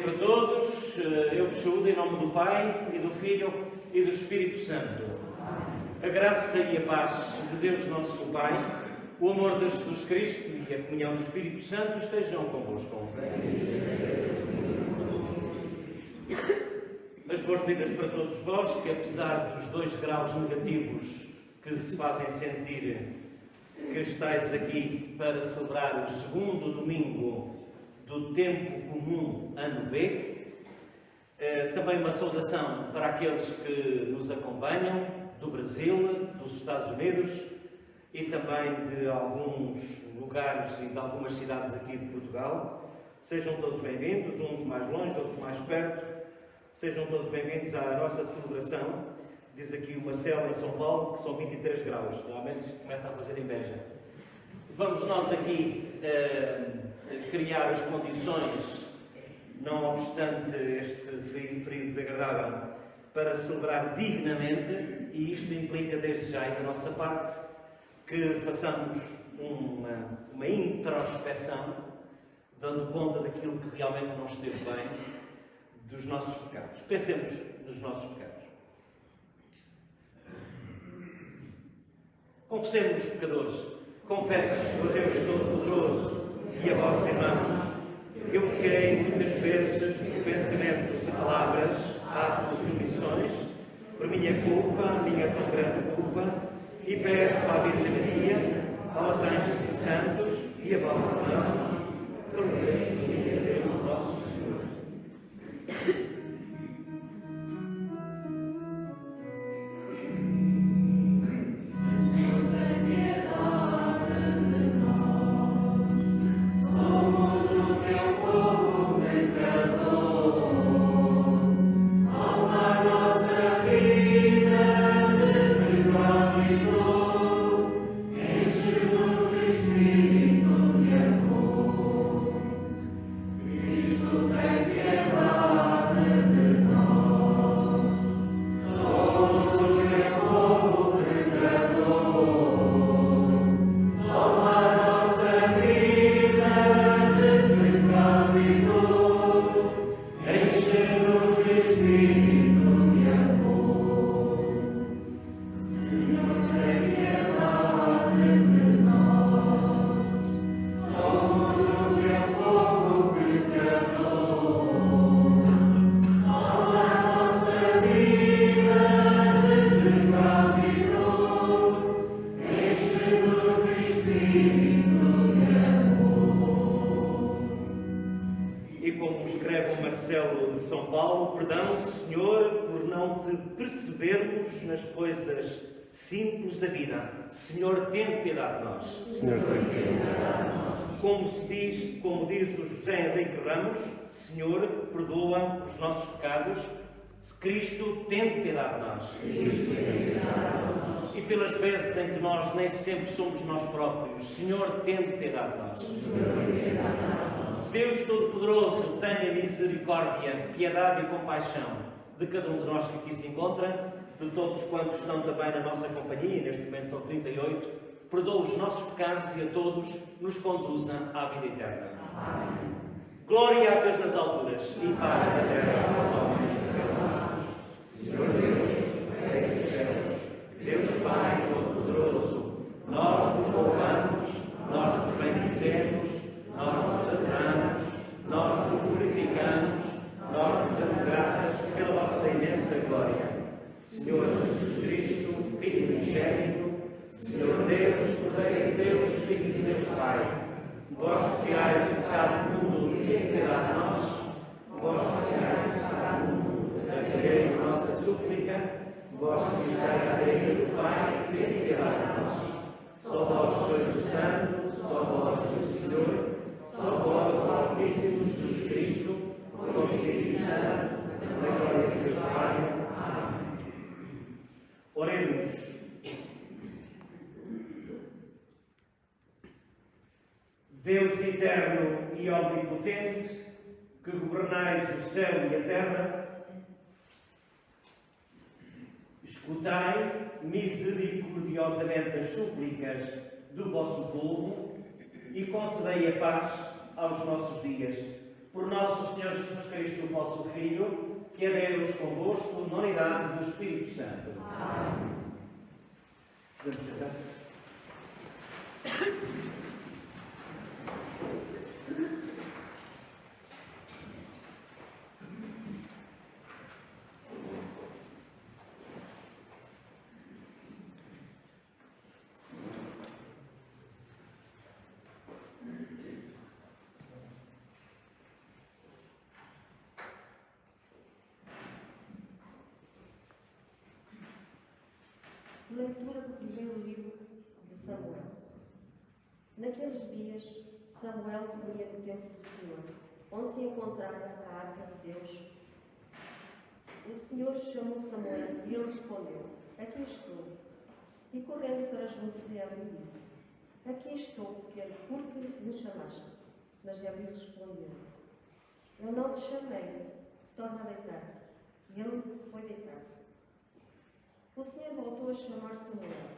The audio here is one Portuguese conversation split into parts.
para todos. Eu vos saúdo em nome do Pai, e do Filho, e do Espírito Santo. A graça e a paz de Deus nosso Pai, o amor de Jesus Cristo e a comunhão do Espírito Santo estejam convosco. As boas-vindas para todos vós, que apesar dos 2 graus negativos que se fazem sentir, que estáis aqui para celebrar o segundo domingo do tempo comum ano B. Também uma saudação para aqueles que nos acompanham do Brasil, dos Estados Unidos e também de alguns lugares e de algumas cidades aqui de Portugal. Sejam todos bem-vindos, uns mais longe, outros mais perto. Sejam todos bem-vindos à nossa celebração. Diz aqui o Marcelo em São Paulo que são 23 graus. Realmente isto começa a fazer inveja. Vamos nós aqui criar as condições, não obstante este frio desagradável, para celebrar dignamente, e isto implica desde já, da nossa parte, que façamos uma introspeção, dando conta daquilo que realmente não esteve bem, dos nossos pecados. Pensemos nos nossos pecados. Confessemos, pecadores. Confesso a Deus Todo-Poderoso e a vós, irmãos, que eu pequei muitas vezes por pensamentos e palavras, atos e omissões, por minha culpa, minha tão grande culpa, e peço à Virgem Maria, aos anjos e santos e a vós, irmãos, que rogueis por mim a Deus nosso Senhor. Nas coisas simples da vida. Senhor, tende piedade de nós. Senhor, tende piedade de nós. Como diz o José Henrique Ramos, Senhor, perdoa os nossos pecados. Cristo, tende piedade de nós. Cristo, tende piedade de nós. E pelas vezes em que nós nem sempre somos nós próprios, Senhor, tende piedade de nós. Senhor, tende piedade de nós. Deus Todo-Poderoso, tenha misericórdia, piedade e compaixão de cada um de nós que aqui se encontra, de todos quantos estão também na nossa companhia, neste momento são 38, perdoa os nossos pecados e a todos nos conduza à vida eterna. Amém. Glória a Deus nas alturas e paz na terra aos homens perdoados. Senhor Deus, Rei dos céus, Deus Pai Todo-Poderoso, nós vos louvamos, nós vos bendizemos, nós vos adoramos, nós vos glorificamos, nós vos damos graças pela vossa imensa glória. Senhor Jesus Cristo, Filho unigênito, Senhor Deus, Cordeiro de Deus, Filho de Deus Pai, vós que tirais o pecado do mundo e tem piedade de nós, vós que tirais o pecado do mundo, acolhei a nossa súplica, vós que estáis à direita do Pai, tem piedade de nós. Só vós sois o Santo, só vós sois o Senhor, só vós o Altíssimo Jesus Cristo, com o Espírito Santo, na glória de Deus Pai. Oremos. Deus eterno e omnipotente, que governais o céu e a terra, escutai misericordiosamente as súplicas do vosso povo e concedei a paz aos nossos dias. Por nosso Senhor Jesus Cristo, vosso Filho, que é Deus convosco, na unidade do Espírito Santo. Amém. Podemos sentar? Leitura do primeiro livro de Samuel. Naqueles dias, Samuel dormia no templo do Senhor, onde se encontrava a arca de Deus. O Senhor chamou Samuel e ele respondeu: Aqui estou. E correndo para junto de Eli disse: Aqui estou, porque me chamaste. Mas Eli respondeu: Eu não te chamei, torna a deitar. E ele foi deitar-se. O Senhor voltou a chamar Samuel.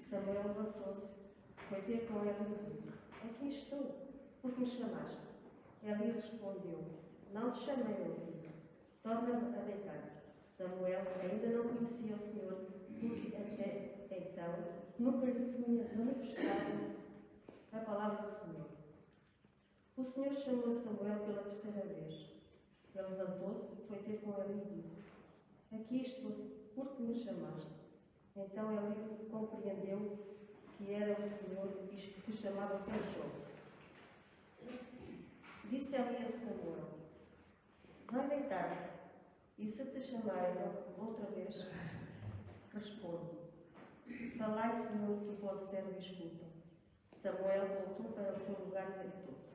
Samuel levantou-se, foi ter com Eli e disse: Aqui estou, porque me chamaste. Eli respondeu: Não te chamei, meu filho, torna a deitar. Samuel ainda não conhecia o Senhor, porque até então nunca lhe tinha manifestado a palavra do Senhor. O Senhor chamou Samuel pela terceira vez. Ele levantou-se, foi ter com Eli e disse: Aqui estou, porque me chamaste. Então Eli compreendeu que era o Senhor que chamava pelo jogo. Disse Eli a Samuel: Vai deitar, e se te chamarem outra vez, responde: Falai, Senhor, que o vosso servo escuta. Samuel voltou para o seu lugar e deitou-se.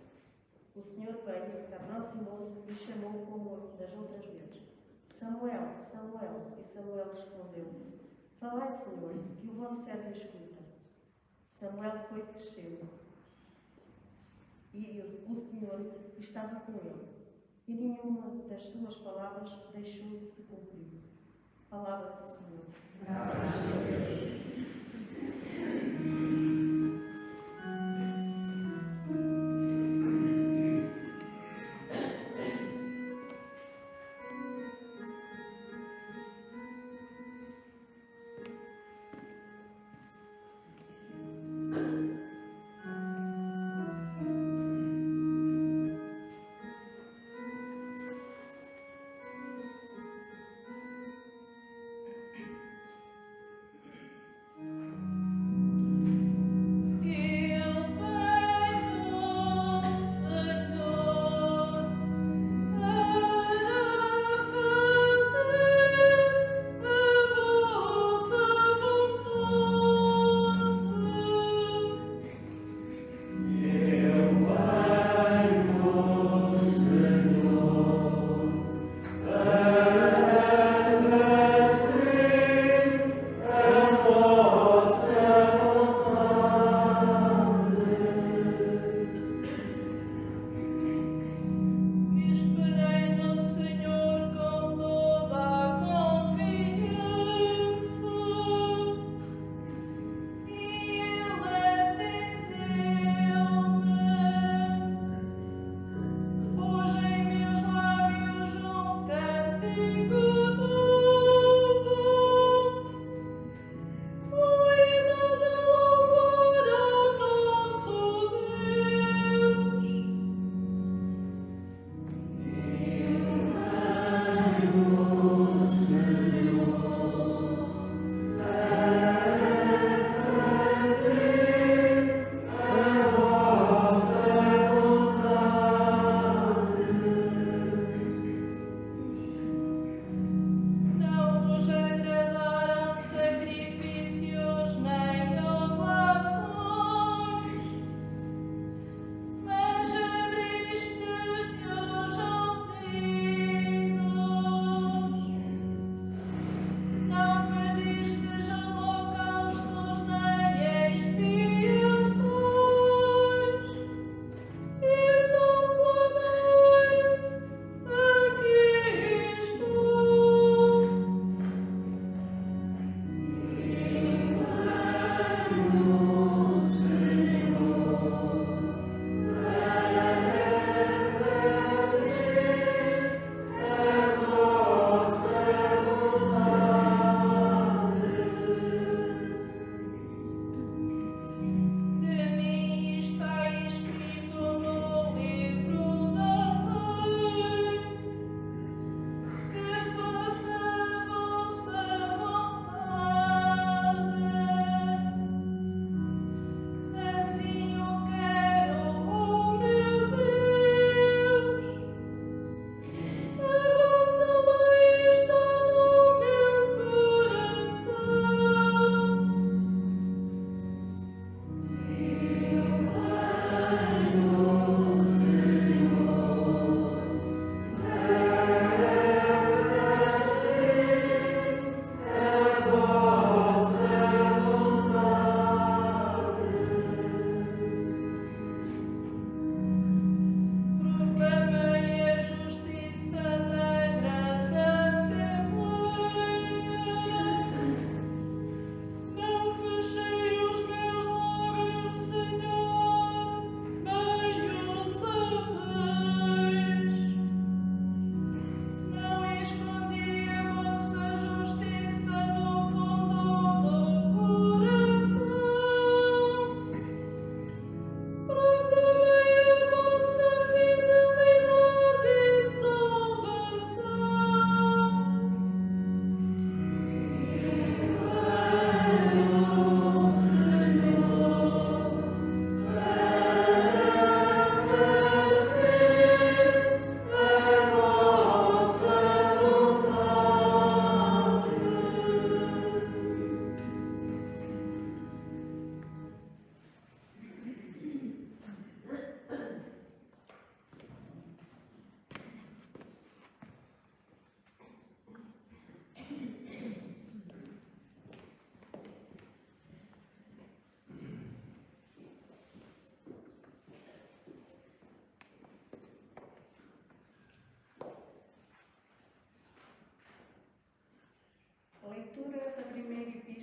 O Senhor veio, aproximou-se e chamou como das outras vezes: Samuel, Samuel. E Samuel respondeu: Falai, Senhor, que o vosso servo escuta. Samuel foi crescendo, e o Senhor estava com ele, e nenhuma das suas palavras deixou de se cumprir. Palavra do Senhor. Graças a Deus.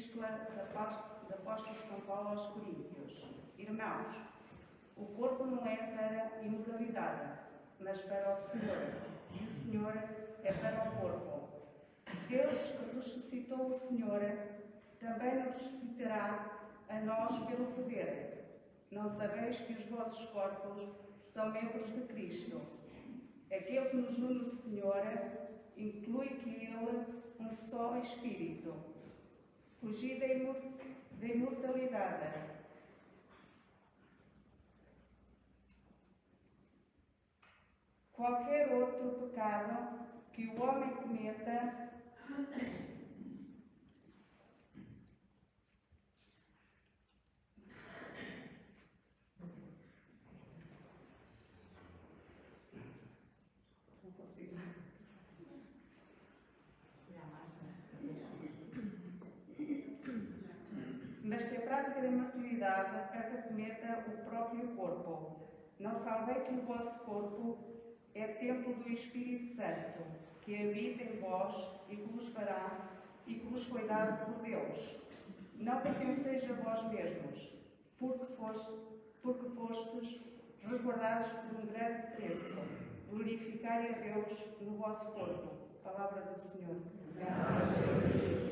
Epístola do Apóstolo São Paulo aos Coríntios. Irmãos, o corpo não é para a imoralidade, mas para o Senhor, e o Senhor é para o corpo. Deus que ressuscitou o Senhor também nos ressuscitará a nós pelo poder. Não sabeis que os vossos corpos são membros de Cristo? Aquele que nos une no Senhor inclui que Ele um só Espírito. Fugi da imortalidade. Qualquer outro pecado que o homem cometa mas que a prática da imortalidade acometa o próprio corpo. Não sabei que o vosso corpo é templo do Espírito Santo, que habita em vós e que vos foi dado por Deus. Não pertenceis a vós mesmos, porque fostes resguardados por um grande preço. Glorificai a Deus no vosso corpo. Palavra do Senhor. Graças a Deus.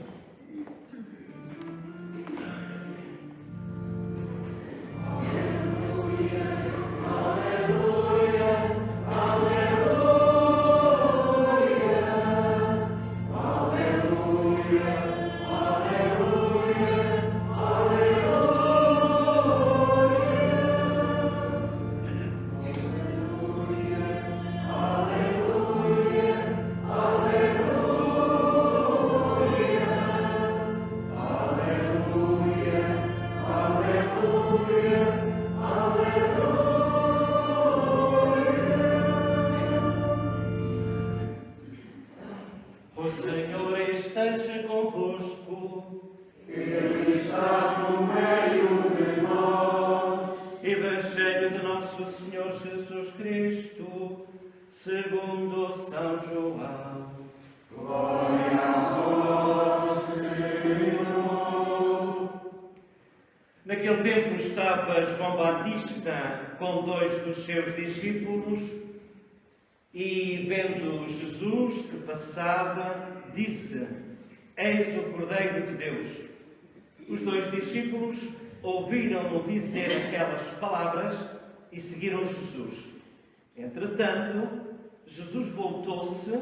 O Senhor esteja convosco. Ele está no meio de nós. Evangelho de Nosso Senhor Jesus Cristo, segundo São João. Glória a vós, Senhor. Naquele tempo estava João Batista com 2 dos seus discípulos e, vendo Jesus que passava, disse: Eis o Cordeiro de Deus. Os 2 discípulos ouviram-no dizer aquelas palavras e seguiram Jesus. Entretanto, Jesus voltou-se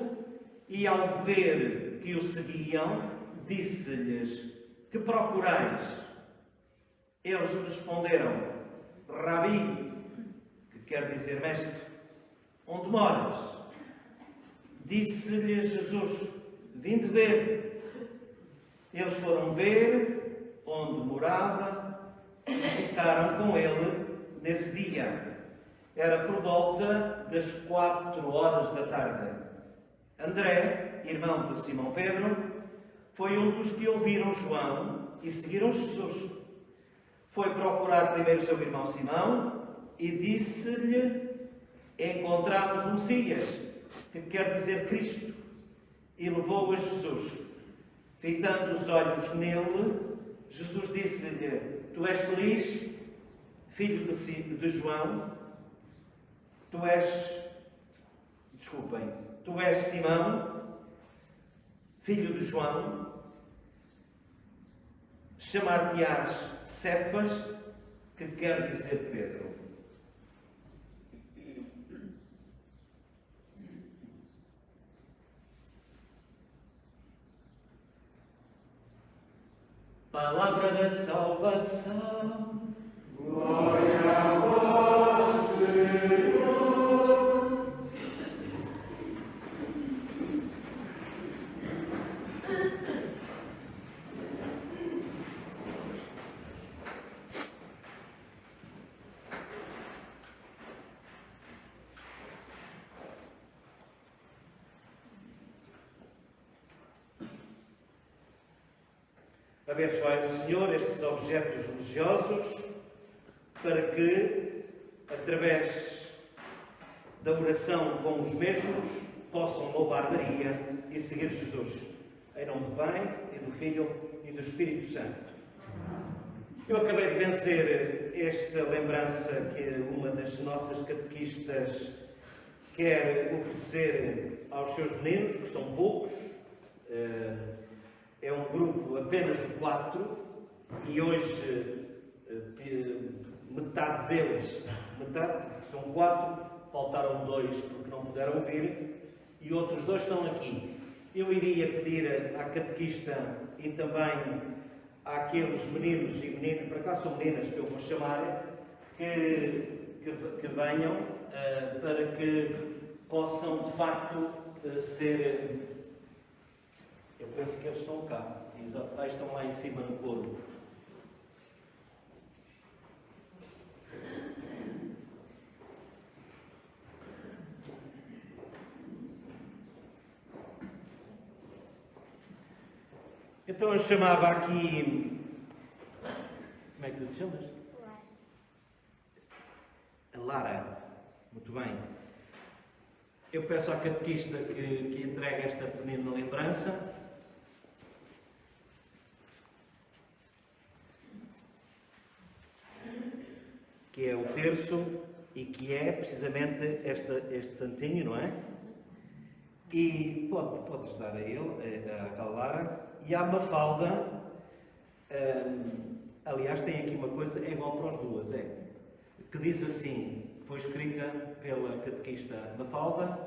e, ao ver que o seguiam, disse-lhes: Que procurais? Eles responderam: Rabi, que quer dizer mestre, onde moras? Disse-lhe Jesus: Vinde ver. Eles foram ver onde morava e ficaram com ele nesse dia. Era por volta das 4 da tarde. André, irmão de Simão Pedro, foi um dos que ouviram João e seguiram Jesus. Foi procurar primeiro seu irmão Simão e disse-lhe: Encontramos o Messias, que quer dizer Cristo. E levou-o a Jesus. Fitando os olhos nele, Jesus disse-lhe: Tu és feliz, filho de João. Tu és Simão, filho de João. Chamar-te-ás Cefas, que quer dizer Pedro. Palavra da salvação. Glória a vós, Senhor. Abençoai, Senhor, estes objetos religiosos, para que, através da oração com os mesmos, possam louvar Maria e seguir Jesus. Em nome do Pai, e do Filho, e do Espírito Santo. Eu acabei de vencer esta lembrança que uma das nossas catequistas quer oferecer aos seus meninos, que são poucos. É um grupo apenas de 4, e hoje metade deles, são 4, faltaram 2 porque não puderam vir, e outros 2 estão aqui. Eu iria pedir à catequista e também àqueles meninos e meninas, para cá são meninas que eu vou chamar, que venham para que possam de facto ser. Eu penso que eles estão cá, estão lá em cima no coro. Então eu chamava aqui. Como é que tu te chamas? A Lara. Muito bem. Eu peço à catequista que entregue esta pequena lembrança. Que é o terço e que é precisamente este santinho, não é? E podes dar a ele, à Lara. E há Mafalda, aliás, tem aqui uma coisa, é igual para as duas, que diz assim, foi escrita pela catequista Mafalda,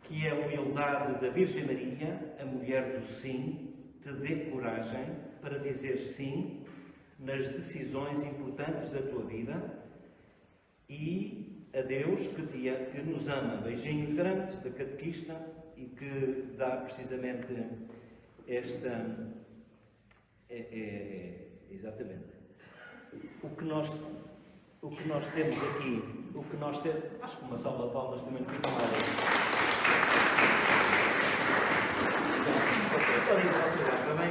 que é a humildade da Virgem Maria, a mulher do sim, te dê coragem para dizer sim nas decisões importantes da tua vida, e a Deus que nos ama. Beijinhos grandes da catequista e que dá precisamente esta. Exatamente. O que nós temos aqui, acho que uma salva de palmas também não fica mal. Podem ir ao seu lado também.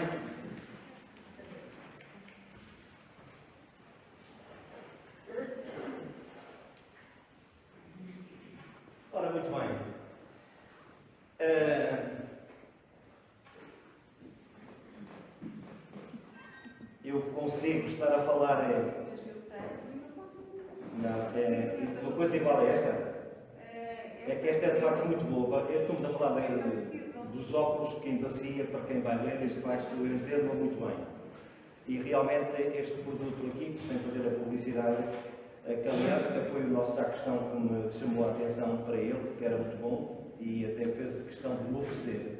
Ora, muito bem. Eu consigo estar a falar. Não, uma coisa igual a esta. É que esta é de facto muito boa. Estamos a falar dos óculos que embacia para quem vai ler, de facto, eu entendo muito bem. E realmente este produto aqui, sem fazer a publicidade, que aliás foi o nosso sacristão que me chamou a atenção para ele, porque era muito bom e até fez a questão de me oferecer.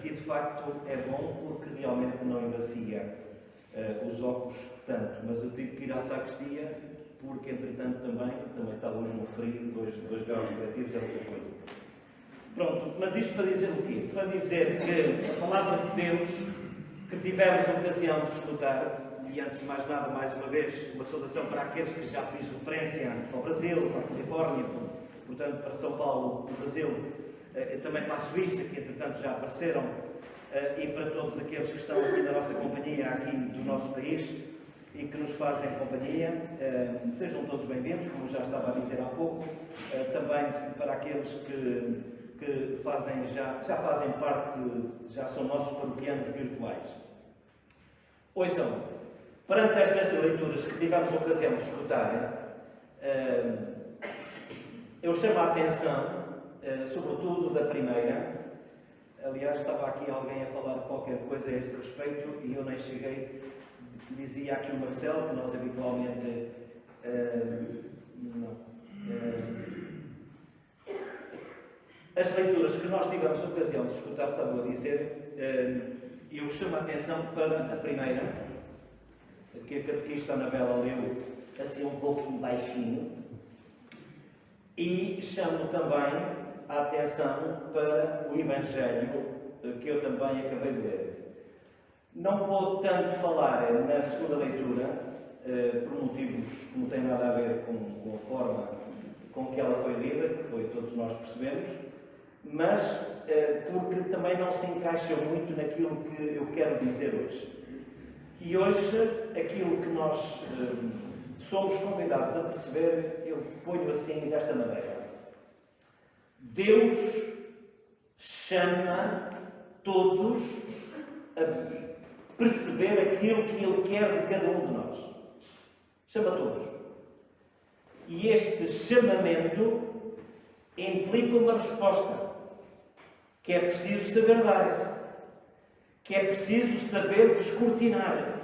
E de facto é bom porque realmente não embacia os óculos tanto, mas eu tive que ir à sacristia porque entretanto também está hoje um frio, 2 graus negativos, é muita coisa. Pronto, mas isto para dizer o quê? Para dizer que a palavra de Deus que tivemos a ocasião de escutar, e antes de mais nada, mais uma vez, uma saudação para aqueles que já fiz referência ao Brasil, para a Califórnia, portanto para São Paulo, no Brasil, também para a Suíça, que entretanto já apareceram, e para todos aqueles que estão aqui na nossa companhia, aqui do nosso país, e que nos fazem companhia, sejam todos bem-vindos, como já estava a dizer há pouco, também para aqueles que fazem, já fazem parte, já são nossos paroquianos virtuais. Ouçam, perante estas leituras que tivemos a ocasião de escutar, eu chamo a atenção, sobretudo da primeira. Aliás, estava aqui alguém a falar de qualquer coisa a este respeito e eu nem cheguei. Dizia aqui o Marcelo que nós habitualmente. As leituras que nós tivemos a ocasião de escutar, estava a dizer, eu chamo a atenção para a primeira, que a catequista Anabela leu assim um pouquinho baixinho, e chamo também a atenção para o Evangelho que eu também acabei de ler. Não vou tanto falar na segunda leitura, por motivos que não têm nada a ver com a forma com que ela foi lida, que foi todos nós percebemos, mas porque também não se encaixa muito naquilo que eu quero dizer hoje. E hoje, aquilo que nós somos convidados a perceber, eu ponho assim desta maneira. Deus chama todos a perceber aquilo que Ele quer de cada um de nós. Chama todos. E este chamamento implica uma resposta, que é preciso saber dar, que é preciso saber descortinar,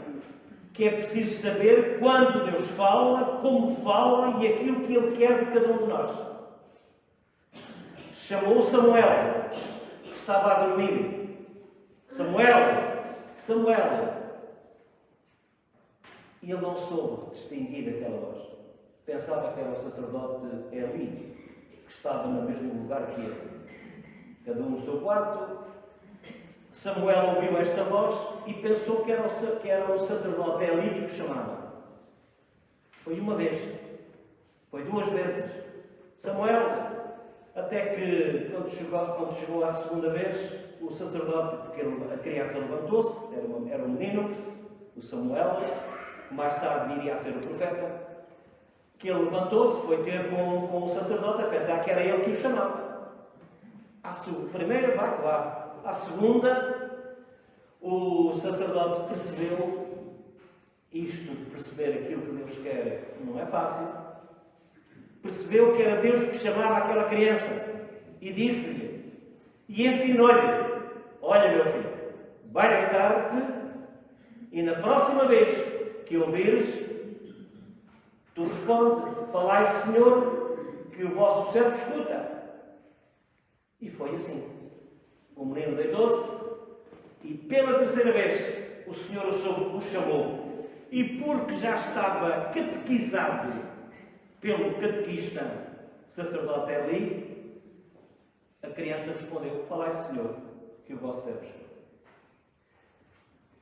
que é preciso saber quando Deus fala, como fala e aquilo que Ele quer de cada um de nós. Chamou Samuel, que estava a dormir. Samuel, Samuel. E ele não soube distinguir aquela voz. Pensava que era o sacerdote Eli, que estava no mesmo lugar que ele. Cada um no seu quarto. Samuel ouviu esta voz e pensou que era o sacerdote Eli que o chamava. Foi uma vez. Foi duas vezes. Samuel, até que quando chegou à segunda vez, o sacerdote, porque a criança levantou-se, era um menino, o Samuel, que mais tarde viria a ser o profeta, que ele levantou-se, foi ter com o sacerdote a pensar que era ele que o chamava. À primeira, vai lá. À segunda, o sacerdote percebeu isto, de perceber aquilo que Deus quer, não é fácil. Percebeu que era Deus que chamava aquela criança e disse-lhe, e ensinou-lhe, olha meu filho, vai deitar-te e na próxima vez que ouvires, tu responde, falai Senhor, que o vosso servo escuta. E foi assim. O menino deitou-se e pela terceira vez o Senhor o chamou. E porque já estava catequizado pelo catequista sacerdote Eli, a criança respondeu, falai Senhor, que o vosso servo escuta.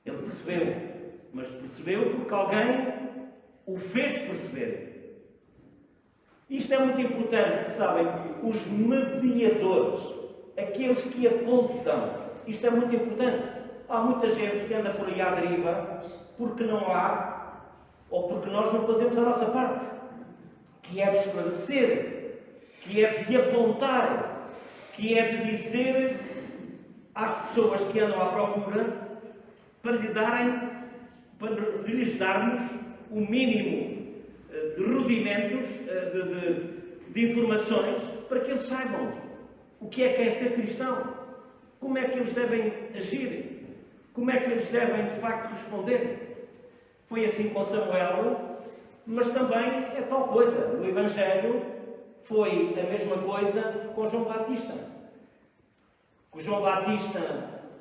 Ele percebeu, mas percebeu porque alguém o fez perceber. Isto é muito importante, sabem? Os mediadores, aqueles que apontam. Isto é muito importante. Há muita gente que anda por aí à deriva porque não há, ou porque nós não fazemos a nossa parte, que é de esclarecer, que é de apontar, que é de dizer às pessoas que andam à procura para lhes darmos o mínimo de rudimentos, de informações, para que eles saibam o que é ser cristão, como é que eles devem agir, como é que eles devem, de facto, responder. Foi assim com Samuel, mas também é tal coisa. No Evangelho foi a mesma coisa com João Batista. O João Batista,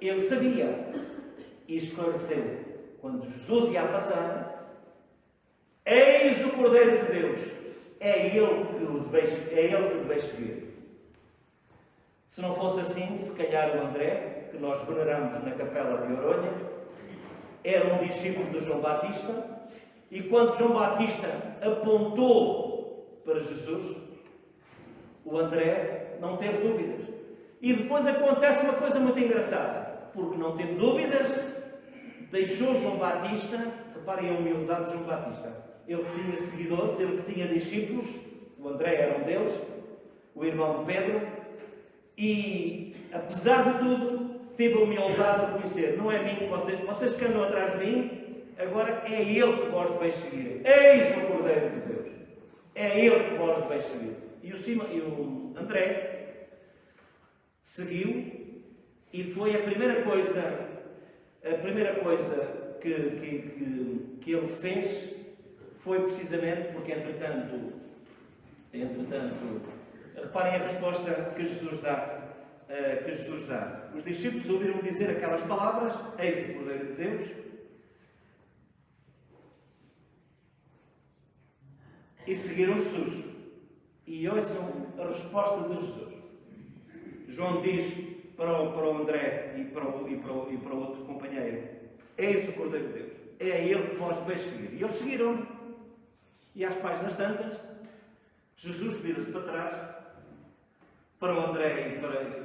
ele sabia e esclareceu. Quando Jesus ia passar, eis o Cordeiro de Deus, é Ele que o deveis seguir. Se não fosse assim, se calhar o André, que nós veneramos na capela de Oronha, era um discípulo de João Batista, e quando João Batista apontou para Jesus, o André não teve dúvidas. E depois acontece uma coisa muito engraçada, porque não teve dúvidas, deixou João Batista, reparem a humildade de João Batista, ele que tinha seguidores, ele que tinha discípulos, o André era um deles, o irmão de Pedro, e apesar de tudo, teve a humildade de reconhecer, não é mim que vocês que andam atrás de mim, agora é Ele que vós deveis seguir. Eis o Cordeiro de Deus. É Ele que vós deveis seguir. E o André seguiu e foi a primeira coisa que ele fez foi precisamente porque, entretanto, reparem a resposta que Jesus dá. Os discípulos ouviram dizer aquelas palavras, eis o Cordeiro de Deus, e seguiram Jesus. E ouçam a resposta de Jesus. João diz para o André e para o outro companheiro, eis o Cordeiro de Deus, é Ele que vós deveis seguir. E eles seguiram. E às páginas tantas, Jesus vira-se para trás, para o André e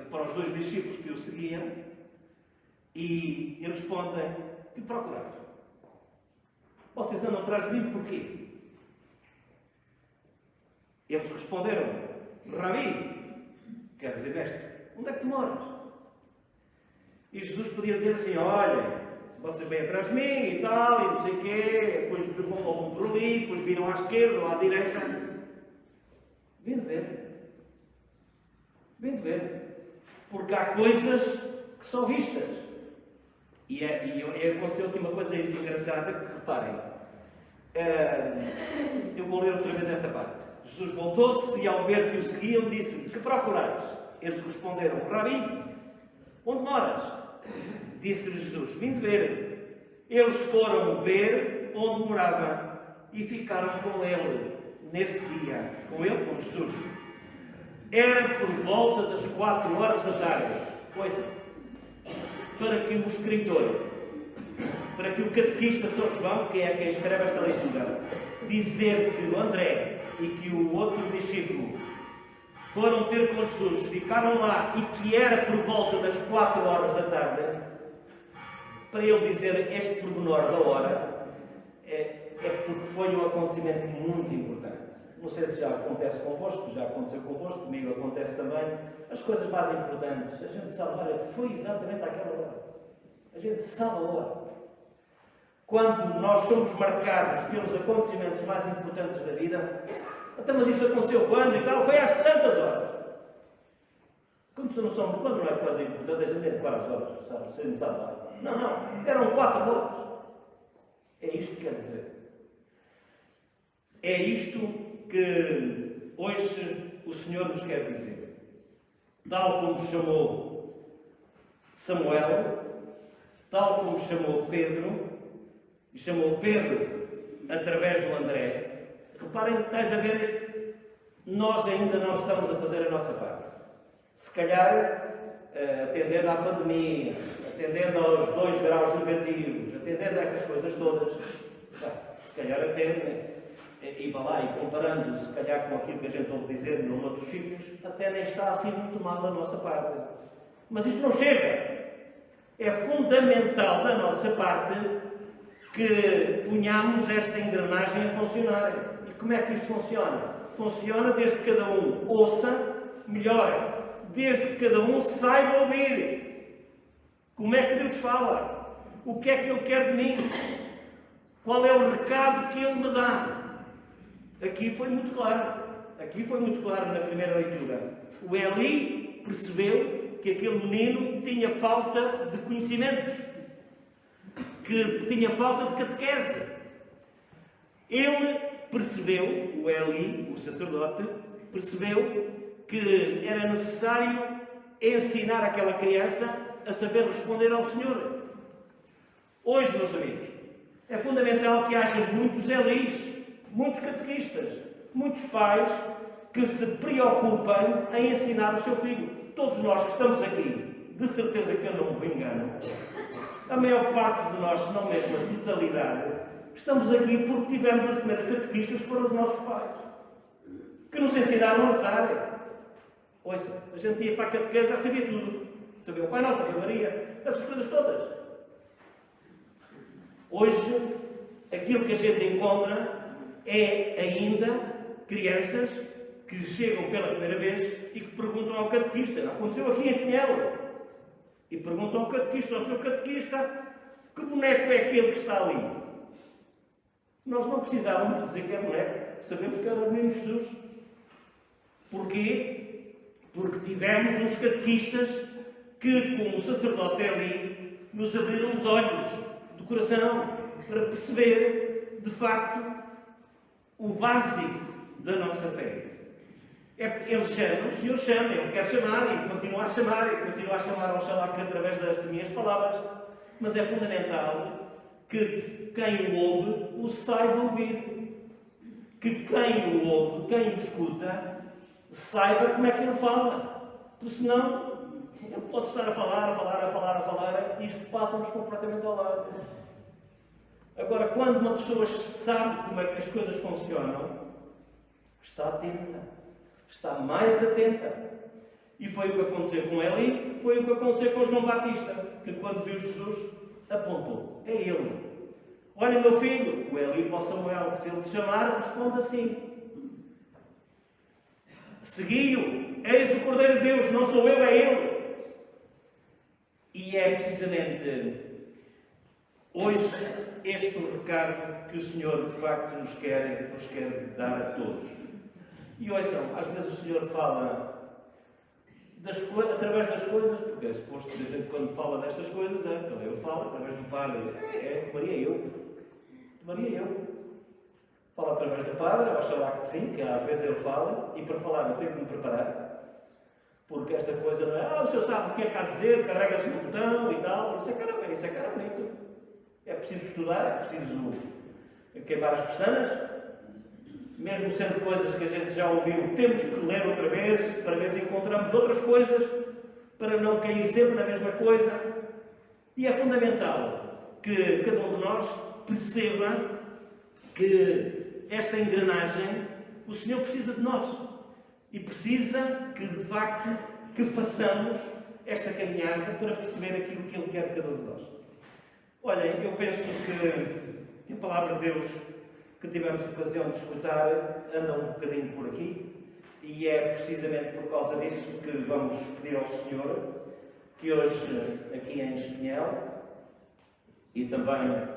para os dois discípulos que o seguiam, e eles respondem, que procurais? Vocês andam atrás de mim porquê? Eles responderam, Rabi, quer dizer mestre, onde é que tu moras? E Jesus podia dizer assim: olhem, vocês vêm atrás de mim e tal, e não sei o quê, depois vão por ali, depois viram à esquerda ou à direita. Vem de ver. Vem de ver. Porque há coisas que são vistas. E aconteceu aqui uma coisa engraçada que, reparem, eu vou ler outra vez esta parte. Jesus voltou-se e, ao ver que o seguiam, disse-lhe: que procurais? Eles responderam: Rabi, onde moras? Disse-lhe Jesus: vim de ver. Eles foram ver onde morava e ficaram com ele nesse dia. Com ele, com Jesus. Era por volta das 4 horas da tarde. Pois, para que o escritor, para que o catequista São João, que é quem escreve esta leitura, dizer que o André e que o outro discípulo foram ter com Jesus, ficaram lá e que era por volta das 4 horas da tarde, para ele dizer este pormenor da hora, é porque foi um acontecimento muito importante. Não sei se já acontece convosco, já aconteceu convosco, comigo acontece também. As coisas mais importantes, a gente sabe, olha, foi exatamente àquela hora. A gente sabe a hora. Quando nós somos marcados pelos acontecimentos mais importantes da vida, até mas isso aconteceu quando e tal, foi às tantas horas. Quando não é coisa importante, a gente decora as horas, sabe? Você não sabe lá. Não, eram 4 horas. É isto que quer dizer. É isto que hoje o Senhor nos quer dizer. Tal como chamou Samuel, tal como chamou Pedro, e chamou Pedro através do André. Reparem, estás a ver, nós ainda não estamos a fazer a nossa parte. Se calhar, atendendo à pandemia, atendendo aos 2 graus negativos, atendendo a estas coisas todas, se calhar até, e vá lá, e comparando, se calhar com aquilo que a gente ouve dizer em outros sítios, até nem está assim muito mal a nossa parte. Mas isto não chega. É fundamental da nossa parte que ponhamos esta engrenagem a funcionar. E como é que isto funciona? Funciona desde que cada um ouça melhor, desde que cada um saiba ouvir. Como é que Deus fala? O que é que Ele quer de mim? Qual é o recado que Ele me dá? Aqui foi muito claro. Aqui foi muito claro na primeira leitura. O Eli percebeu que aquele menino tinha falta de conhecimentos, que tinha falta de catequese. Ele percebeu, o Eli, o sacerdote, percebeu que era necessário ensinar aquela criança a saber responder ao Senhor. Hoje, meus amigos, é fundamental que haja muitos Elis, muitos catequistas, muitos pais que se preocupem em ensinar o seu filho. Todos nós que estamos aqui, de certeza que eu não me engano, a maior parte de nós, se não mesmo a totalidade, estamos aqui porque tivemos os primeiros catequistas que foram os nossos pais, que nos ensinaram a rezar. Ouça, a gente ia para a catequese, já sabia tudo. Sabia o Pai Nosso, a Maria, essas coisas todas. Hoje, aquilo que a gente encontra é ainda crianças que chegam pela primeira vez e que perguntam ao catequista. Aconteceu aqui em Espinhel. E perguntam ao catequista, ao seu catequista, que boneco é aquele que está ali? Nós não precisávamos dizer que é boneco. Sabemos que era o menino Jesus. Porquê? Porque tivemos uns catequistas que, como o sacerdote Eli, nos abriram os olhos do coração para perceber, de facto, o básico da nossa fé. Ele chama, o Senhor chama, Ele quer chamar e continua a chamar, oxalá que através das minhas palavras, mas é fundamental que quem o ouve o saiba ouvir. Que quem o ouve, quem o escuta, saiba como é que ele fala. Porque senão, ele pode estar a falar, e isto passa-nos completamente ao lado. Agora, quando uma pessoa sabe como é que as coisas funcionam, está atenta, está mais atenta. E foi o que aconteceu com Eli, foi o que aconteceu com João Batista, que quando viu Jesus, apontou. É ele. Olha, meu filho, o Eli para o Samuel, se ele te chamar, responde assim. Segui-o, eis o Cordeiro de Deus, não sou eu, é ele. E é precisamente hoje este o recado que o Senhor de facto nos quer dar a todos. E ouçam, às vezes o Senhor fala através das coisas, porque é suposto que a gente quando fala destas coisas, quando ele fala através do Padre, Maria eu. Fala através do Padre, oxalá que sim, que às vezes ele fala, e para falar eu tenho que me preparar, porque esta coisa não é, o Senhor sabe o que é que há a dizer, carrega-se no botão e tal, isso é caramento. É preciso estudar, é preciso queimar as pestanas, mesmo sendo coisas que a gente já ouviu, temos que ler outra vez, para ver se encontramos outras coisas, para não cair sempre na mesma coisa. E é fundamental que cada um de nós perceba que esta engrenagem, o Senhor precisa de nós. E precisa que, de facto, que façamos esta caminhada para perceber aquilo que Ele quer de cada um de nós. Olhem, eu penso que a Palavra de Deus que tivemos ocasião de escutar anda um bocadinho por aqui, e é precisamente por causa disso que vamos pedir ao Senhor que hoje, aqui em Espinhel, e também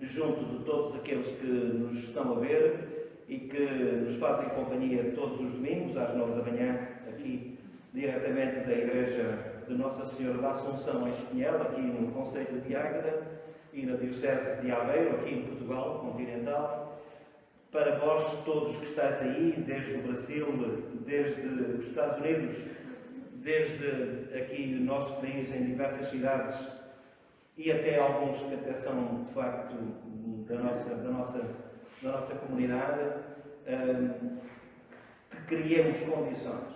junto de todos aqueles que nos estão a ver e que nos fazem companhia todos os domingos às 9 da manhã, aqui diretamente da Igreja de Nossa Senhora da Assunção em Espinhel, aqui no Concelho de Águeda e na Diocese de Aveiro, aqui em Portugal continental. Para vós todos que estáis aí, desde o Brasil, desde os Estados Unidos, desde aqui no nosso país, em diversas cidades, e até alguns que até são, de facto, da nossa comunidade, que criemos condições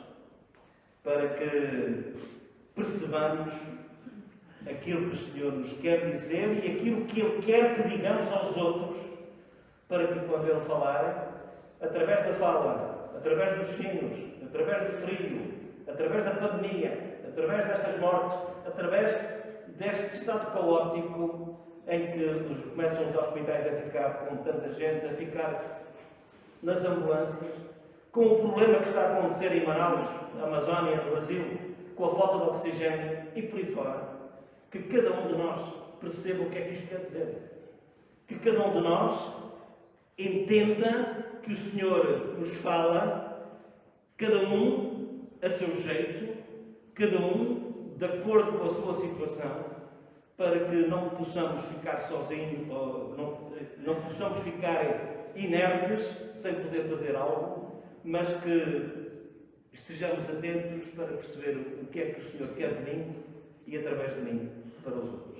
para que percebamos aquilo que o Senhor nos quer dizer e aquilo que Ele quer que digamos aos outros, para que quando Ele falar, através da fala, através dos sinos, através do frio, através da pandemia, através destas mortes, através deste estado caótico em que começam os hospitais a ficar com tanta gente, a ficar nas ambulâncias, com o problema que está a acontecer em Manaus, na Amazónia, no Brasil, com a falta de oxigênio e por aí fora, que cada um de nós perceba o que é que isto quer dizer. Que cada um de nós entenda que o Senhor nos fala, cada um a seu jeito, cada um de acordo com a sua situação, para que não possamos ficar sozinhos, ou não possamos ficar inertes, sem poder fazer algo, mas que estejamos atentos para perceber o que é que o Senhor quer de mim e através de mim para os outros.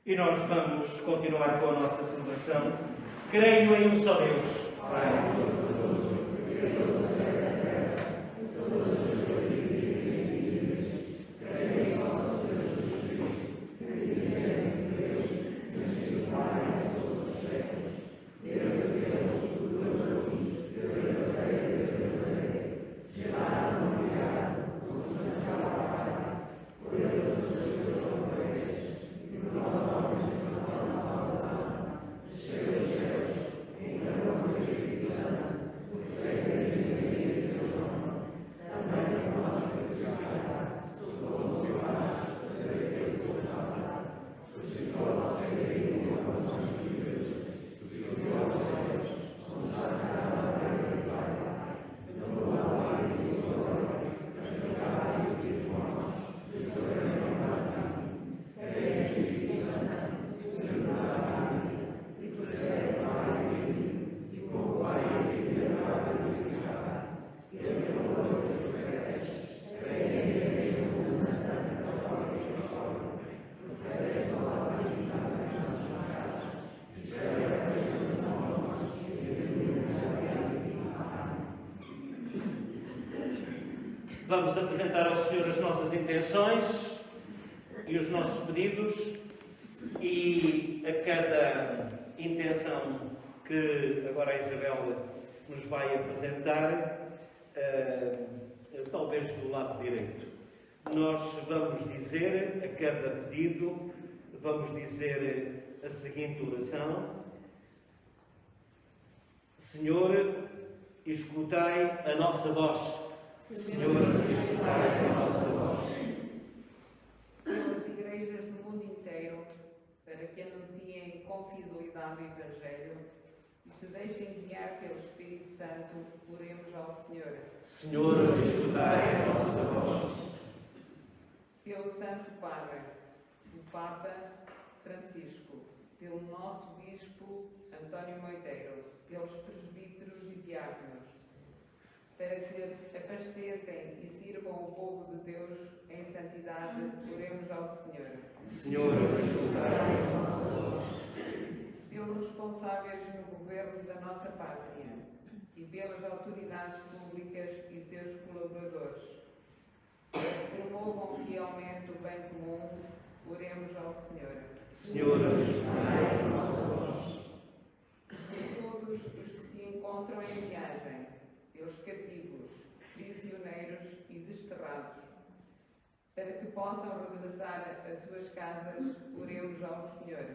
E nós vamos continuar com a nossa celebração. Creio em um só Deus. Vamos apresentar ao Senhor as nossas intenções e os nossos pedidos, e a cada intenção que agora a Isabel nos vai apresentar, talvez do lado direito. Nós vamos dizer a cada pedido, vamos dizer a seguinte oração: Senhor, escutai a nossa voz. Senhor, escutai a nossa voz. Pelas igrejas do mundo inteiro, para que anunciem com fidelidade o Evangelho e se deixem guiar pelo Espírito Santo, oremos ao Senhor. Senhor, escutai a nossa voz. Pelo Santo Padre, o Papa Francisco, pelo nosso Bispo António Moiteiro, pelos presbíteros e diáconos, para que apacentem e sirvam o povo de Deus em santidade, oremos ao Senhor. Senhor, escutai a nossa voz. Pelos responsáveis no governo da nossa pátria e pelas autoridades públicas e seus colaboradores, que promovam fielmente o bem comum, oremos ao Senhor. Senhor, escutai a nossa voz. Por todos os que se encontram em viagem, pelos cativos, prisioneiros e desterrados, para que possam regressar às suas casas, oremos ao Senhor.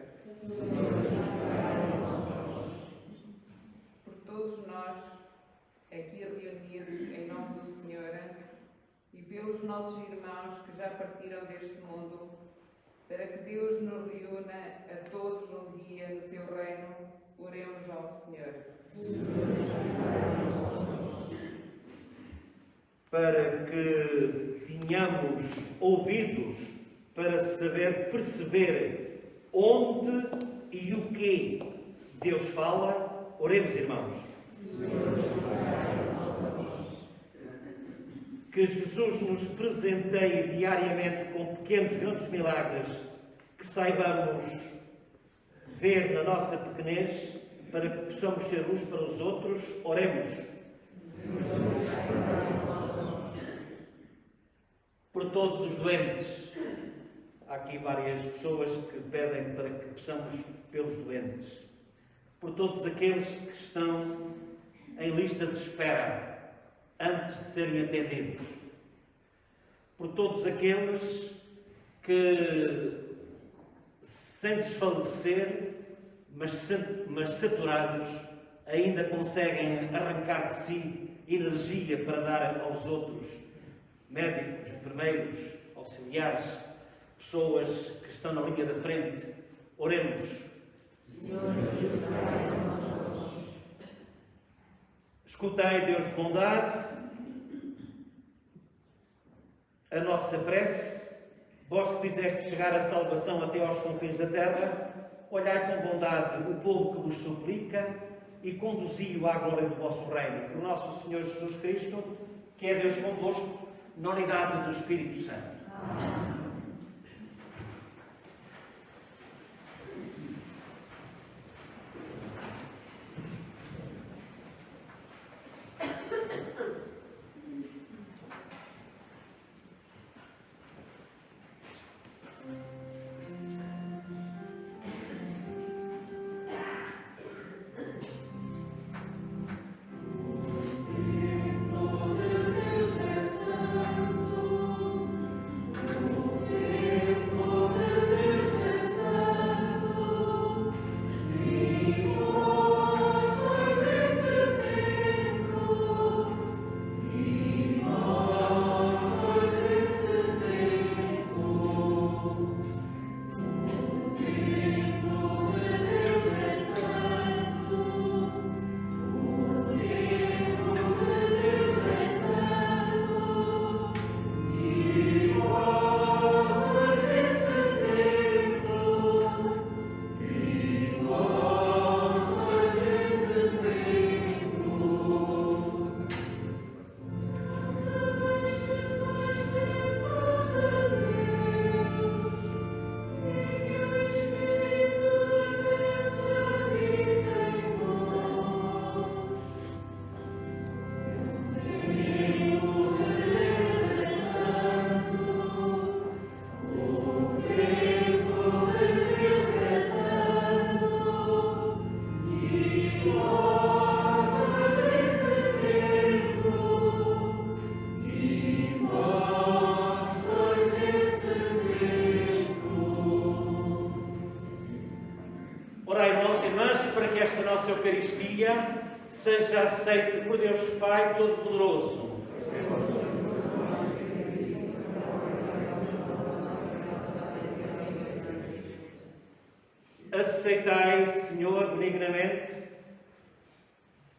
Por todos nós, aqui reunidos em nome do Senhor, e pelos nossos irmãos que já partiram deste mundo, para que Deus nos reúna a todos um dia no seu reino, oremos ao Senhor. Para que tenhamos ouvidos para saber perceber onde e o que Deus fala, oremos, irmãos. Que Jesus nos presenteie diariamente com pequenos, grandes milagres, que saibamos ver na nossa pequenez, para que possamos ser uns para os outros, oremos. Por todos os doentes, há aqui várias pessoas que pedem para que peçamos pelos doentes. Por todos aqueles que estão em lista de espera, antes de serem atendidos. Por todos aqueles que, sem desfalecer, mas saturados, ainda conseguem arrancar de si energia para dar aos outros, médicos, enfermeiros, auxiliares, pessoas que estão na linha da frente. Oremos. Escutai, Deus de bondade, a nossa prece. Vós que fizeste chegar a salvação até aos confins da terra, olhai com bondade o povo que vos suplica e conduzi-o à glória do vosso reino. Por nosso Senhor Jesus Cristo, que é Deus convosco, na unidade do Espírito Santo. Amém. Deus é santo. nossa Eucaristia seja aceite por Deus Pai Todo-Poderoso. Aceitai, Senhor, benignamente,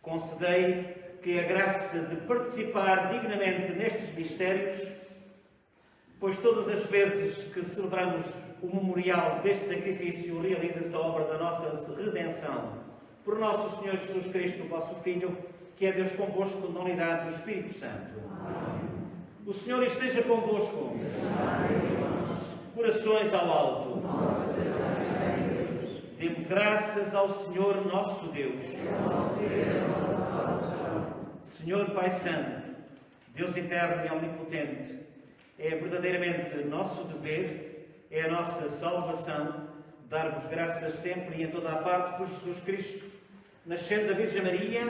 concedei que a graça de participar dignamente nestes mistérios, pois todas as vezes que celebramos o memorial deste sacrifício, realiza-se a obra da nossa redenção. Por nosso Senhor Jesus Cristo, vosso Filho, que é Deus convosco na unidade do Espírito Santo. Amém. O Senhor esteja convosco. Corações ao alto. Demos graças ao Senhor nosso Deus. Senhor Pai Santo, Deus eterno e omnipotente, é verdadeiramente nosso dever, é a nossa salvação, dar-vos graças sempre e em toda a parte por Jesus Cristo. Nascendo da Virgem Maria,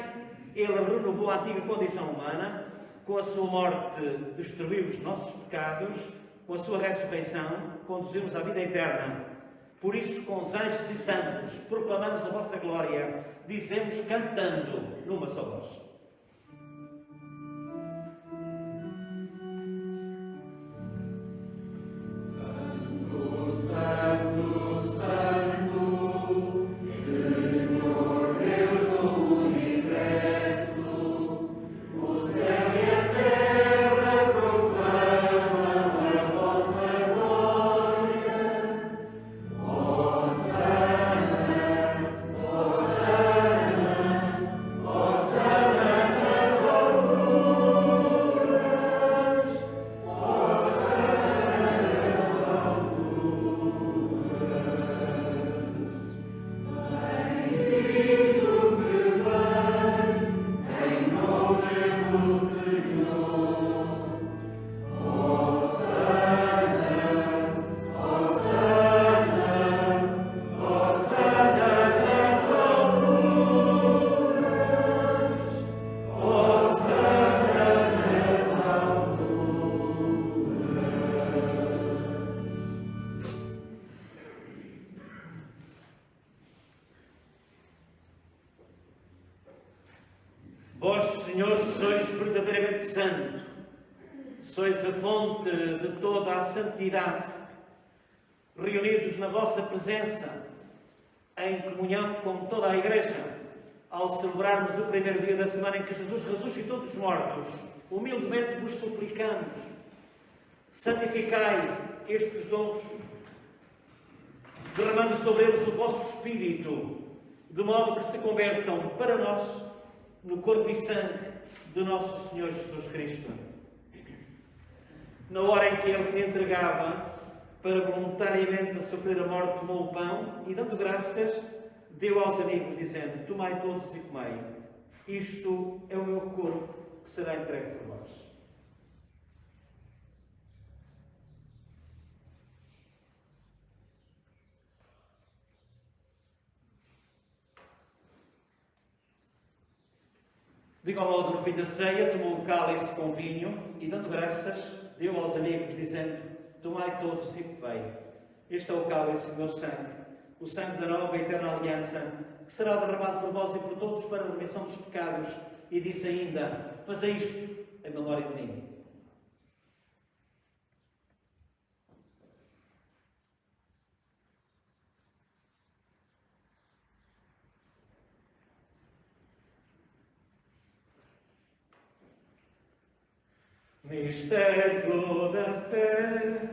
Ele renovou a antiga condição humana, com a sua morte destruiu os nossos pecados, com a sua ressurreição conduziu-nos à vida eterna. Por isso, com os anjos e santos, proclamamos a vossa glória, dizemos cantando numa só voz. Vós, Senhor, sois verdadeiramente santo, sois a fonte de toda a santidade. Reunidos na vossa presença, em comunhão com toda a Igreja, ao celebrarmos o primeiro dia da semana em que Jesus ressuscitou dos mortos, humildemente vos suplicamos, santificai estes dons, derramando sobre eles o vosso Espírito, de modo que se convertam para nós no corpo e sangue do nosso Senhor Jesus Cristo. Na hora em que Ele se entregava para voluntariamente sofrer a morte, tomou o pão e, dando graças, deu aos amigos, dizendo: tomai todos e comei. Isto é o meu corpo que será entregue por vós. De igual modo, no fim da ceia, tomou o cálice com vinho e, dando graças, deu aos amigos, dizendo: tomai todos e bebei. Este é o cálice do meu sangue, o sangue da nova e eterna aliança, que será derramado por vós e por todos para a remissão dos pecados. E disse ainda: fazei isto em memória de mim. Mistério da fé,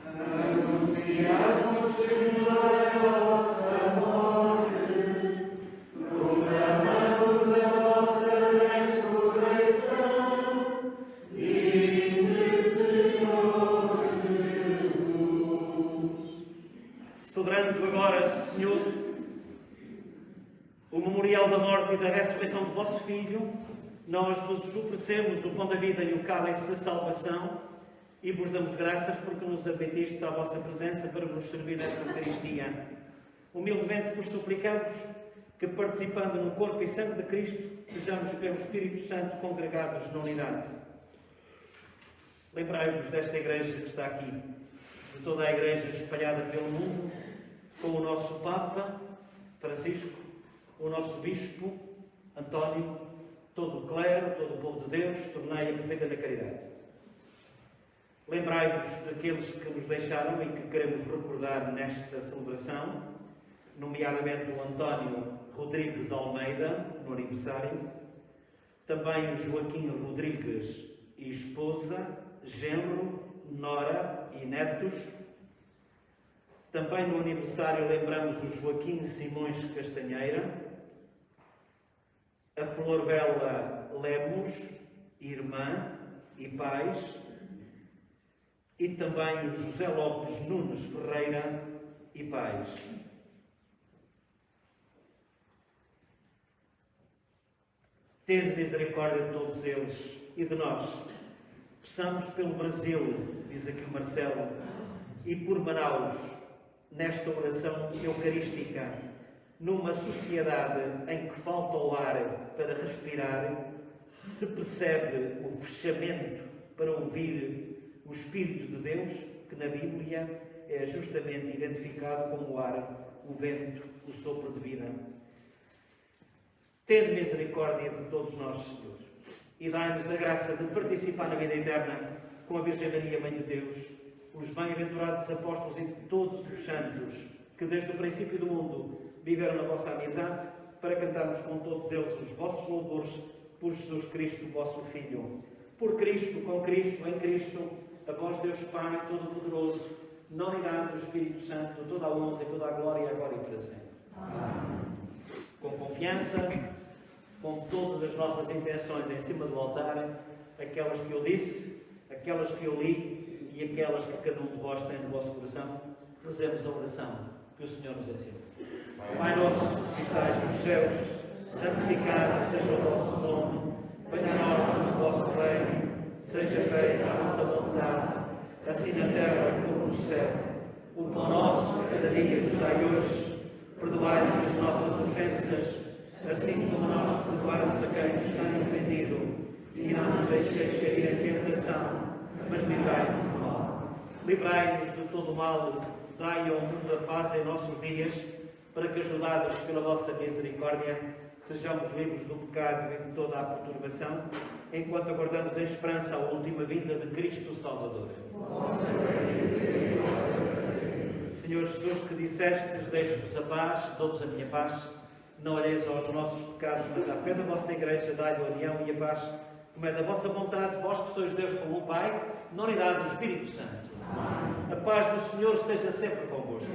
anunciamos, Senhor, a vossa morte, proclamamos a vossa ressurreição, vinde, Senhor Jesus. celebrando agora, Senhor, o memorial da morte e da ressurreição do vosso Filho, nós vos oferecemos o pão da vida e o cálice da salvação e vos damos graças porque nos admitistes à vossa presença para vos servir nesta Eucaristia. Humildemente vos suplicamos que, participando no corpo e sangue de Cristo, sejamos pelo Espírito Santo congregados na unidade. Lembrai-vos desta Igreja que está aqui, de toda a Igreja espalhada pelo mundo, com o nosso Papa Francisco, o nosso Bispo António, todo o clero, todo o povo de Deus, tornai-a perfeita na caridade. Lembrai-vos daqueles que nos deixaram e que queremos recordar nesta celebração, nomeadamente o António Rodrigues Almeida, no aniversário, também o Joaquim Rodrigues e esposa, genro, nora e netos. Também no aniversário lembramos o Joaquim Simões Castanheira, a Flor Bela Lemos, irmã e pais, e também o José Lopes Nunes Ferreira e pais. Tende misericórdia de todos eles e de nós. Peçamos pelo Brasil, diz aqui o Marcelo, e por Manaus, nesta oração eucarística, numa sociedade em que falta o ar para respirar, se percebe o fechamento para ouvir o Espírito de Deus, que na Bíblia é justamente identificado como o ar, o vento, o sopro de vida. Tende misericórdia de todos nós, Senhor, e dai-nos a graça de participar na vida eterna com a Virgem Maria, Mãe de Deus, os bem-aventurados apóstolos e todos os santos que desde o princípio do mundo viveram na vossa amizade, para cantarmos com todos eles os vossos louvores por Jesus Cristo, vosso Filho. Por Cristo, com Cristo, em Cristo, a vós Deus Pai Todo-Poderoso, na unidade do Espírito Santo, toda a honra e toda a glória, agora e para sempre. Amém. Com confiança, com todas as nossas intenções em cima do altar, aquelas que eu disse, aquelas que eu li e aquelas que cada um de vós tem no vosso coração, rezemos a oração que o Senhor nos ensina. Pai nosso que estais nos céus, santificado seja o vosso nome, venha a nós o vosso reino, seja feita a vossa vontade, assim na terra como no céu. O pão nosso cada dia nos dai hoje, perdoai-nos as nossas ofensas, assim como nós perdoamos a quem nos tem ofendido, e não nos deixeis cair em tentação, mas livrai-nos do mal. Livrai-nos de todo o mal, dai ao mundo a paz em nossos dias, para que, ajudados pela vossa misericórdia, sejamos livres do pecado e de toda a perturbação, enquanto aguardamos em esperança a última vinda de Cristo Salvador. Senhor Jesus, que dissestes, deixo-vos a paz, dou-vos a minha paz, não olheis aos nossos pecados, mas à fé da vossa Igreja, dai-lhe a união e a paz, como é da vossa vontade, vós que sois Deus como o Pai, na unidade do Espírito Santo. A paz do Senhor esteja sempre convosco.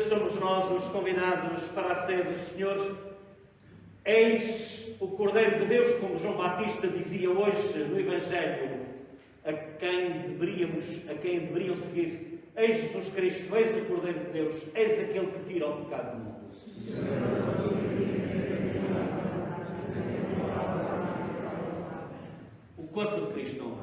Somos nós os convidados para a ceia do Senhor. Eis o Cordeiro de Deus, como João Batista dizia hoje no Evangelho, a quem deveriam seguir. Eis Jesus Cristo, eis o Cordeiro de Deus, eis aquele que tira o pecado do mundo. O corpo de Cristo.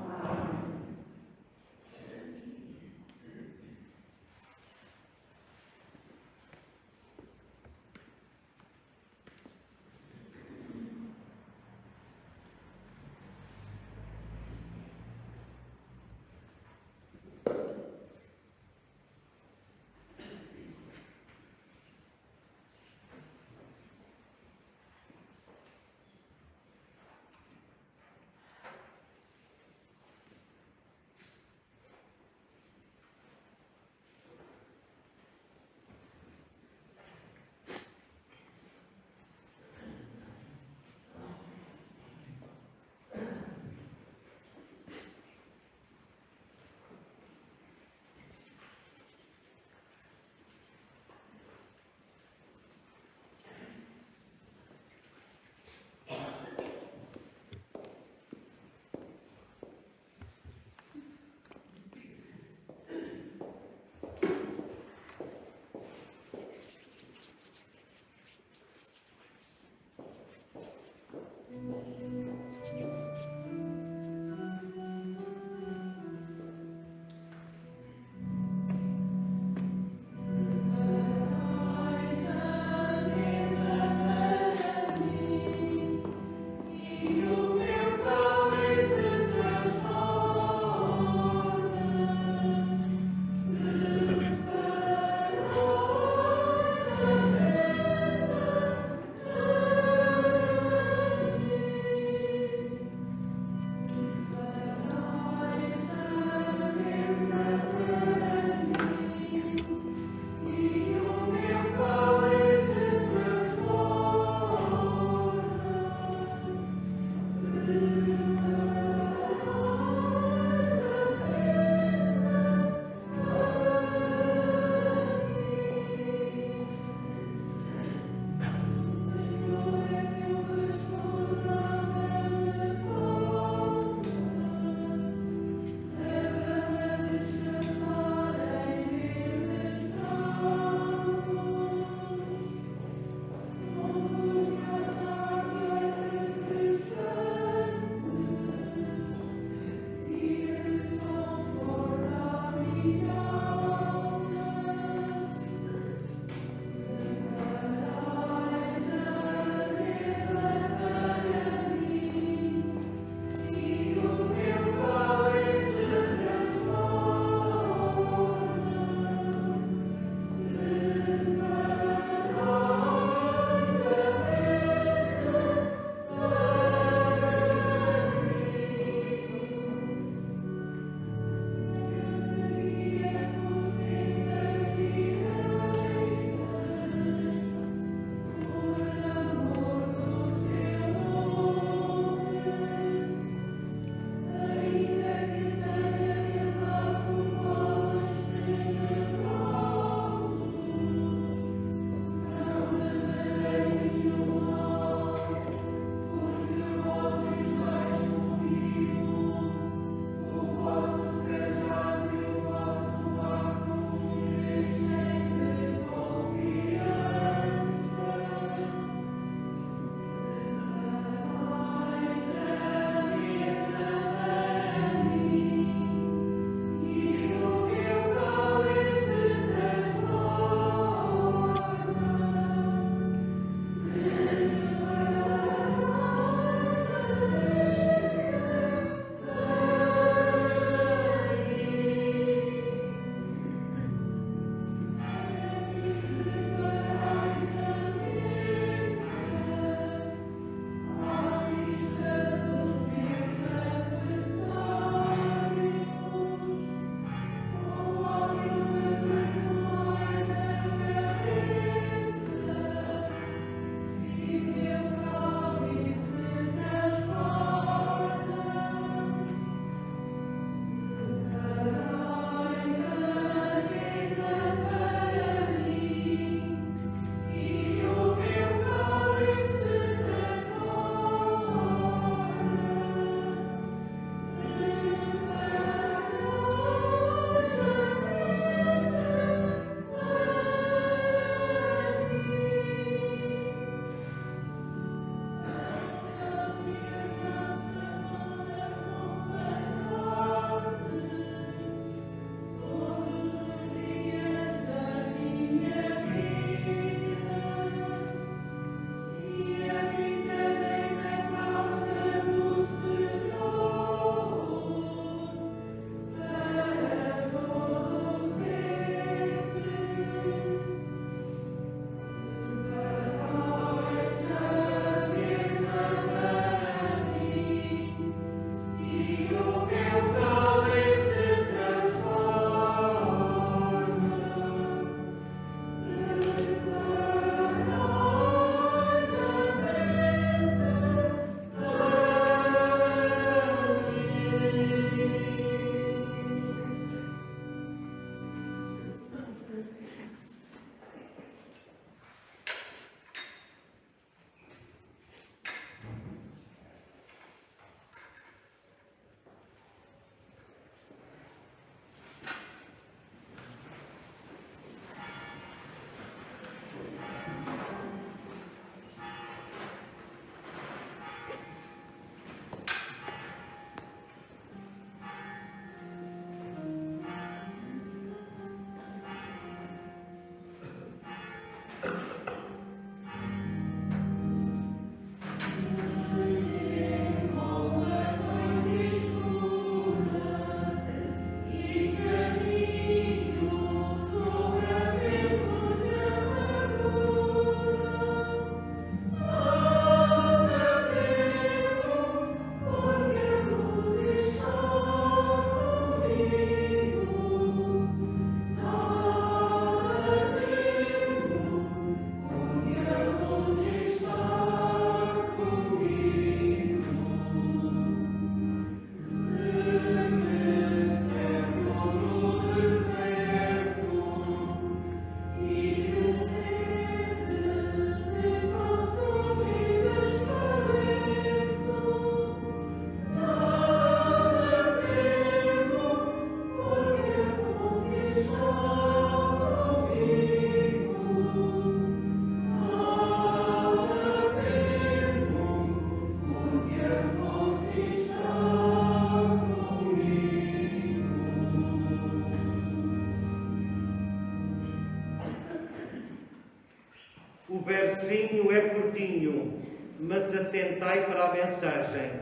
versinho é curtinho, mas atentai para a mensagem.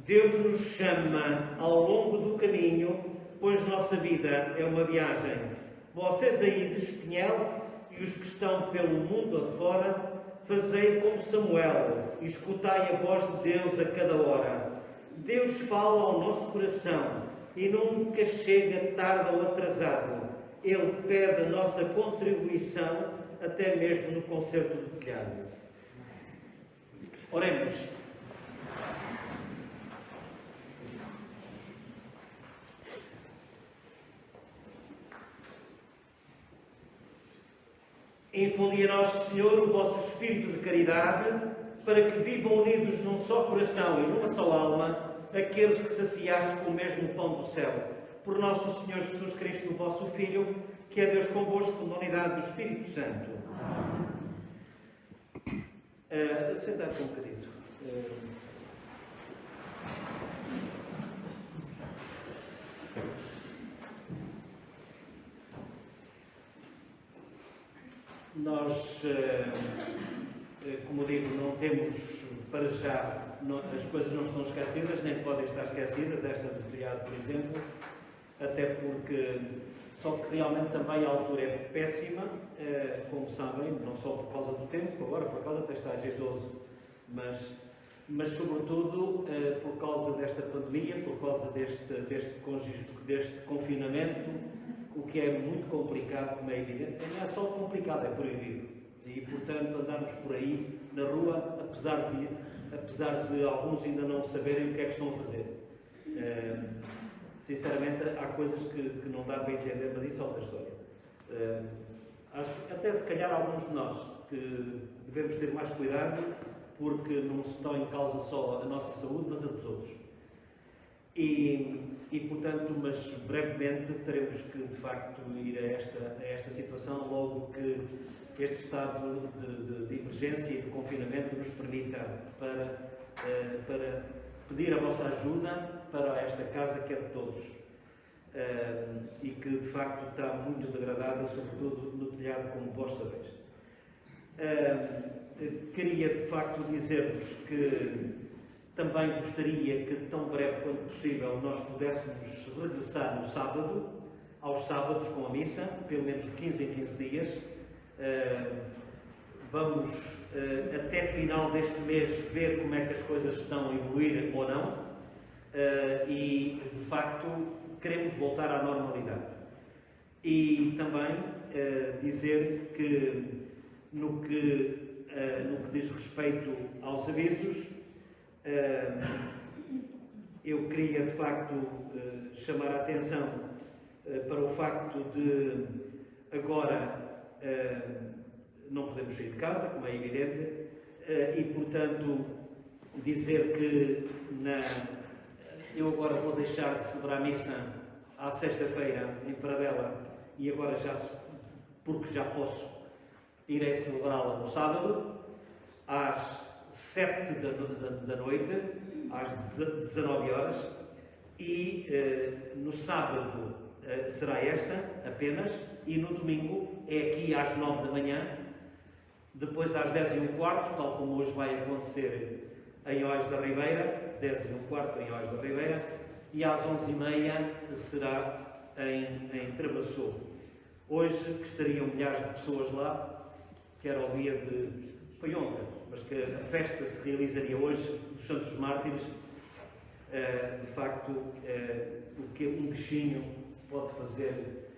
Deus nos chama ao longo do caminho, pois nossa vida é uma viagem. Vocês aí de Espinhel e os que estão pelo mundo afora, fazei como Samuel, e escutai a voz de Deus a cada hora. Deus fala ao nosso coração e nunca chega tarde ou atrasado. Ele pede a nossa contribuição, até mesmo no concerto do telhado. Oremos. Infundi a nós, Senhor, o vosso espírito de caridade, para que vivam unidos num só coração e numa só alma, aqueles que saciaste com o mesmo pão do céu. Por nosso Senhor Jesus Cristo, o vosso Filho, que é Deus convosco na unidade do Espírito Santo. Sentar-te um bocadinho. Nós, como digo, não temos para já, as coisas não estão esquecidas, nem podem estar esquecidas, esta do telhado, por exemplo, até porque, só que realmente também a altura é péssima, como sabem, não só por causa do tempo, agora por causa até está ajeitoso, mas sobretudo por causa desta pandemia, por causa deste confinamento, o que é muito complicado, como é evidente. Não é só complicado, é proibido. E, portanto, andarmos por aí na rua, apesar de alguns ainda não saberem o que é que estão a fazer. Sinceramente, há coisas que não dá para entender, mas isso é outra história. Acho, até se calhar alguns de nós, que devemos ter mais cuidado, porque não se está em causa só a nossa saúde, mas a dos outros. E portanto, mas brevemente teremos que, de facto, ir a esta situação logo que este estado de emergência e de confinamento nos permita para pedir a vossa ajuda para esta casa que é de todos e que, de facto, está muito degradada, sobretudo no telhado, como vós sabeis. Queria, de facto, dizer-vos que também gostaria que, tão breve quanto possível, nós pudéssemos regressar no sábado, aos sábados com a missa, pelo menos de 15 em 15 dias. Vamos, até final deste mês, ver como é que as coisas estão a evoluir ou não. E, de facto, queremos voltar à normalidade. E também dizer que, no que diz respeito aos avisos, eu queria, de facto, chamar a atenção para o facto de agora não podemos sair de casa, como é evidente, e, portanto, dizer que eu agora vou deixar de celebrar a missa à sexta-feira em Paradela e agora porque já posso, irei celebrá-la no sábado às 7 da noite, às 19 horas, e no sábado será esta apenas, e no domingo é aqui às 9 da manhã, depois às 10h15, tal como hoje vai acontecer em Oeios da Ribeira, 10h15 em Oeios da Ribeira, e às 11h30 será em Travassou. Hoje, que estariam milhares de pessoas lá, que era o dia de... foi ontem, mas que a festa se realizaria hoje dos Santos Mártires, de facto, o que um bichinho pode fazer,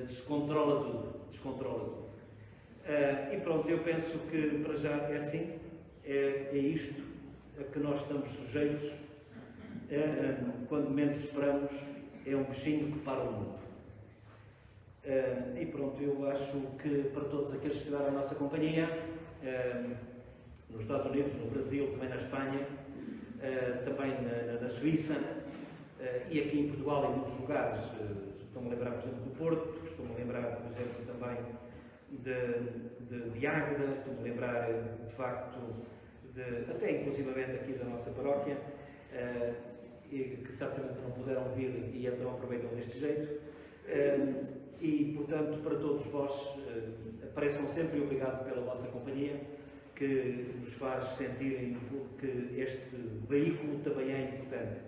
descontrola tudo. E pronto, eu penso que para já é assim, é isto a que nós estamos sujeitos, quando menos esperamos, é um bichinho que para o mundo. E pronto, eu acho que para todos aqueles que estiveram na nossa companhia, nos Estados Unidos, no Brasil, também na Espanha, também na Suíça, e aqui em Portugal, em muitos lugares, estou-me a lembrar, por exemplo, do Porto, estou-me a lembrar, por exemplo, também de Águeda, estou-me a lembrar, de facto, até inclusivamente aqui da nossa paróquia, e que certamente não puderam vir e então aproveitam deste jeito. E, portanto, para todos vós, apareçam sempre e obrigado pela vossa companhia. que nos faz sentirem que este veículo também é importante.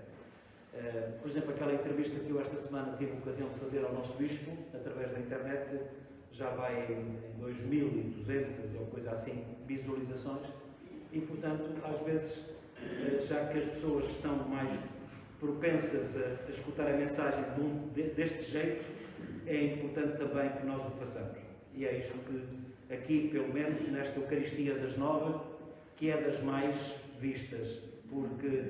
Por exemplo, aquela entrevista que eu esta semana tive a ocasião de fazer ao nosso bispo, através da internet, já vai em 2.200 ou coisa assim, visualizações, e portanto, às vezes, já que as pessoas estão mais propensas a escutar a mensagem deste jeito, é importante também que nós o façamos. E é isto que aqui, pelo menos nesta Eucaristia das 9, que é das mais vistas, porque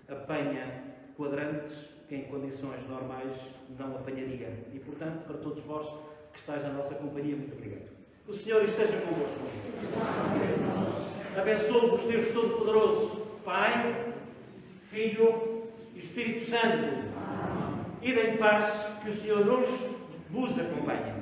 apanha quadrantes que em condições normais não apanharia. E portanto, para todos vós que estáis na nossa companhia, muito obrigado. O Senhor esteja convosco. Abençoe-vos Deus Todo-Poderoso, Pai, Filho e Espírito Santo. Ide em paz, que o Senhor vos acompanhe.